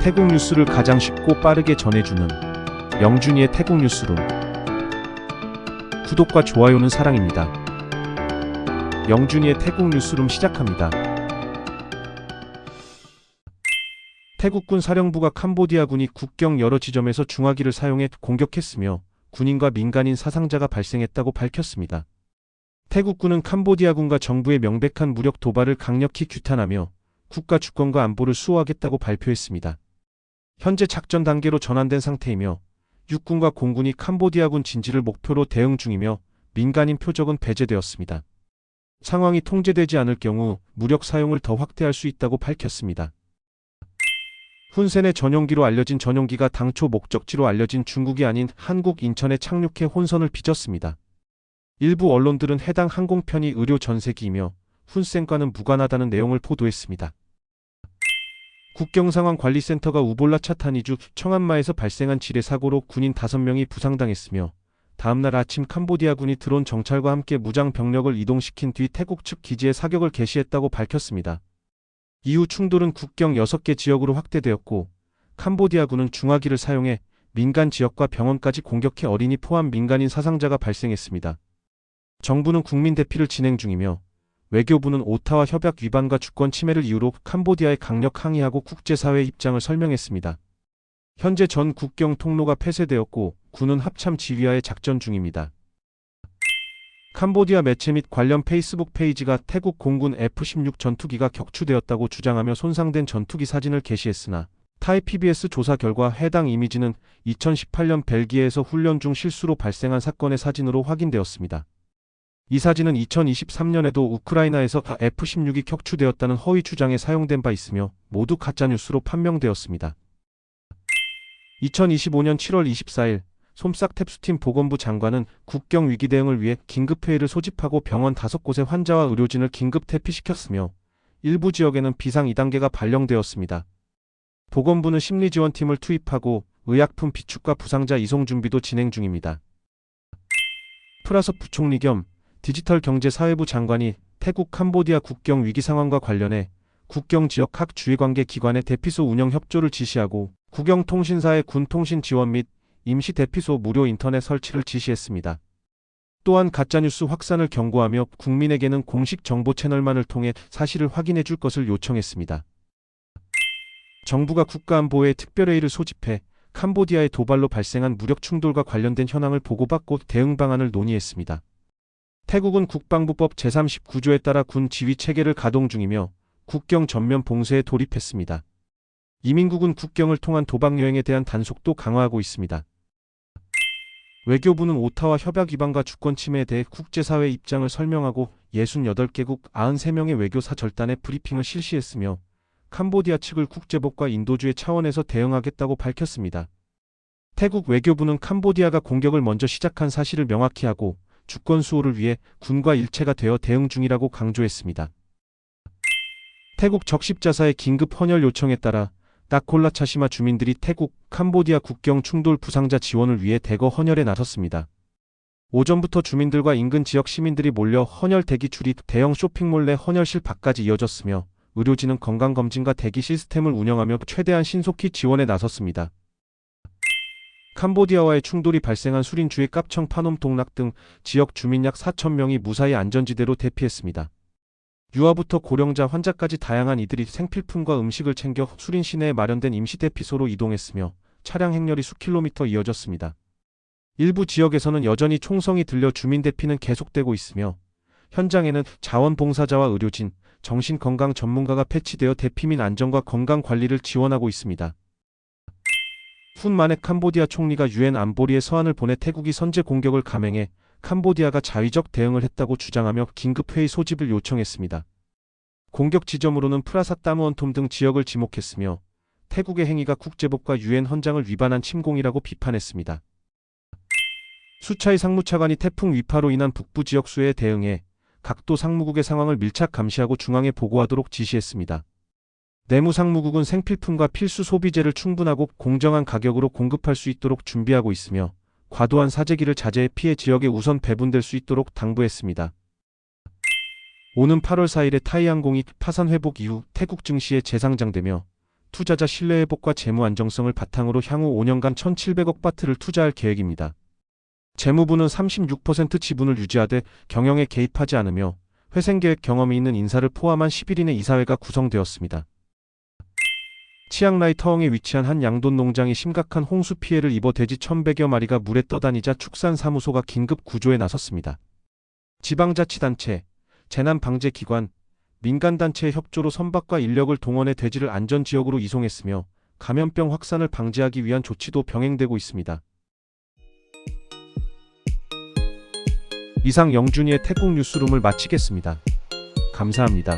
태국 뉴스를 가장 쉽고 빠르게 전해주는 영준이의 태국 뉴스룸. 구독과 좋아요는 사랑입니다. 영준이의 태국 뉴스룸 시작합니다. 태국군 사령부가 캄보디아군이 국경 여러 지점에서 중화기를 사용해 공격했으며 군인과 민간인 사상자가 발생했다고 밝혔습니다. 태국군은 캄보디아군과 정부의 명백한 무력 도발을 강력히 규탄하며 국가 주권과 안보를 수호하겠다고 발표했습니다. 현재 작전 단계로 전환된 상태이며 육군과 공군이 캄보디아군 진지를 목표로 대응 중이며 민간인 표적은 배제되었습니다. 상황이 통제되지 않을 경우 무력 사용을 더 확대할 수 있다고 밝혔습니다. 훈센의 전용기로 알려진 전용기가 당초 목적지로 알려진 중국이 아닌 한국 인천에 착륙해 혼선을 빚었습니다. 일부 언론들은 해당 항공편이 의료 전세기이며 훈센과는 무관하다는 내용을 보도했습니다. 국경상황관리센터가 우볼라 차타니주 청안마에서 발생한 지뢰 사고로 군인 5명이 부상당했으며 다음날 아침 캄보디아군이 드론 정찰과 함께 무장 병력을 이동시킨 뒤 태국 측 기지에 사격을 개시했다고 밝혔습니다. 이후 충돌은 국경 6개 지역으로 확대되었고 캄보디아군은 중화기를 사용해 민간 지역과 병원까지 공격해 어린이 포함 민간인 사상자가 발생했습니다. 정부는 국민 대피를 진행 중이며 외교부는 오타와 협약 위반과 주권 침해를 이유로 캄보디아에 강력 항의하고 국제사회의 입장을 설명했습니다. 현재 전 국경 통로가 폐쇄되었고 군은 합참 지휘하에 작전 중입니다. 캄보디아 매체 및 관련 페이스북 페이지가 태국 공군 F-16 전투기가 격추되었다고 주장하며 손상된 전투기 사진을 게시했으나 타이 PBS 조사 결과 해당 이미지는 2018년 벨기에에서 훈련 중 실수로 발생한 사건의 사진으로 확인되었습니다. 이 사진은 2023년에도 우크라이나에서 F-16이 격추되었다는 허위 주장에 사용된 바 있으며 모두 가짜뉴스로 판명되었습니다. 2025년 7월 24일 솜싹 탭수팀 보건부 장관은 국경 위기 대응을 위해 긴급회의를 소집하고 병원 5곳의 환자와 의료진을 긴급 퇴피시켰으며 일부 지역에는 비상 2단계가 발령되었습니다. 보건부는 심리지원팀을 투입하고 의약품 비축과 부상자 이송 준비도 진행 중입니다. 프라섭 부총리 겸 디지털경제사회부 장관이 태국 캄보디아 국경 위기 상황과 관련해 국경 지역 각 주의관계 기관의 대피소 운영 협조를 지시하고 국영통신사의 군통신 지원 및 임시 대피소 무료 인터넷 설치를 지시했습니다. 또한 가짜뉴스 확산을 경고하며 국민에게는 공식 정보 채널만을 통해 사실을 확인해 줄 것을 요청했습니다. 정부가 국가안보회의 특별회의를 소집해 캄보디아의 도발로 발생한 무력 충돌과 관련된 현황을 보고받고 대응 방안을 논의했습니다. 태국은 국방부법 제39조에 따라 군 지휘 체계를 가동 중이며 국경 전면 봉쇄에 돌입했습니다. 이민국은 국경을 통한 도박 여행에 대한 단속도 강화하고 있습니다. 외교부는 오타와 협약 위반과 주권 침해에 대해 국제사회 입장을 설명하고 68개국 93명의 외교사 절단의 브리핑을 실시했으며 캄보디아 측을 국제법과 인도주의 차원에서 대응하겠다고 밝혔습니다. 태국 외교부는 캄보디아가 공격을 먼저 시작한 사실을 명확히 하고 주권 수호를 위해 군과 일체가 되어 대응 중이라고 강조했습니다. 태국 적십자사의 긴급 헌혈 요청에 따라 나콜라차시마 주민들이 태국, 캄보디아 국경 충돌 부상자 지원을 위해 대거 헌혈에 나섰습니다. 오전부터 주민들과 인근 지역 시민들이 몰려 헌혈 대기 줄이 대형 쇼핑몰 내 헌혈실 밖까지 이어졌으며 의료진은 건강검진과 대기 시스템을 운영하며 최대한 신속히 지원에 나섰습니다. 캄보디아와의 충돌이 발생한 수린주의 깝청 파놈 동락 등 지역 주민 약 4,000명이 무사히 안전지대로 대피했습니다. 유아부터 고령자 환자까지 다양한 이들이 생필품과 음식을 챙겨 수린 시내에 마련된 임시대피소로 이동했으며 차량 행렬이 수킬로미터 이어졌습니다. 일부 지역에서는 여전히 총성이 들려 주민 대피는 계속되고 있으며 현장에는 자원봉사자와 의료진, 정신건강 전문가가 배치되어 대피 민 안전과 건강관리를 지원하고 있습니다. 훈 마넷 캄보디아 총리가 유엔 안보리에 서한을 보내 태국이 선제 공격을 감행해 캄보디아가 자위적 대응을 했다고 주장하며 긴급회의 소집을 요청했습니다. 공격 지점으로는 프라삿 따무언톰 등 지역을 지목했으며 태국의 행위가 국제법과 유엔 헌장을 위반한 침공이라고 비판했습니다. 수차의 상무차관이 태풍 위파로 인한 북부 지역 수해에 대응해 각도 상무국의 상황을 밀착 감시하고 중앙에 보고하도록 지시했습니다. 내무상무국은 생필품과 필수 소비재를 충분하고 공정한 가격으로 공급할 수 있도록 준비하고 있으며 과도한 사재기를 자제해 피해 지역에 우선 배분될 수 있도록 당부했습니다. 오는 8월 4일에 타이항공이 파산 회복 이후 태국 증시에 재상장되며 투자자 신뢰 회복과 재무 안정성을 바탕으로 향후 5년간 1,700억 바트를 투자할 계획입니다. 재무부는 36% 지분을 유지하되 경영에 개입하지 않으며 회생계획 경험이 있는 인사를 포함한 11인의 이사회가 구성되었습니다. 치앙라이 터엉에 위치한 한 양돈 농장이 심각한 홍수 피해를 입어 돼지 1,100여 마리가 물에 떠다니자 축산사무소가 긴급 구조에 나섰습니다. 지방자치단체, 재난방재기관, 민간단체의 협조로 선박과 인력을 동원해 돼지를 안전지역으로 이송했으며 감염병 확산을 방지하기 위한 조치도 병행되고 있습니다. 이상 영준이의 태국 뉴스룸을 마치겠습니다. 감사합니다.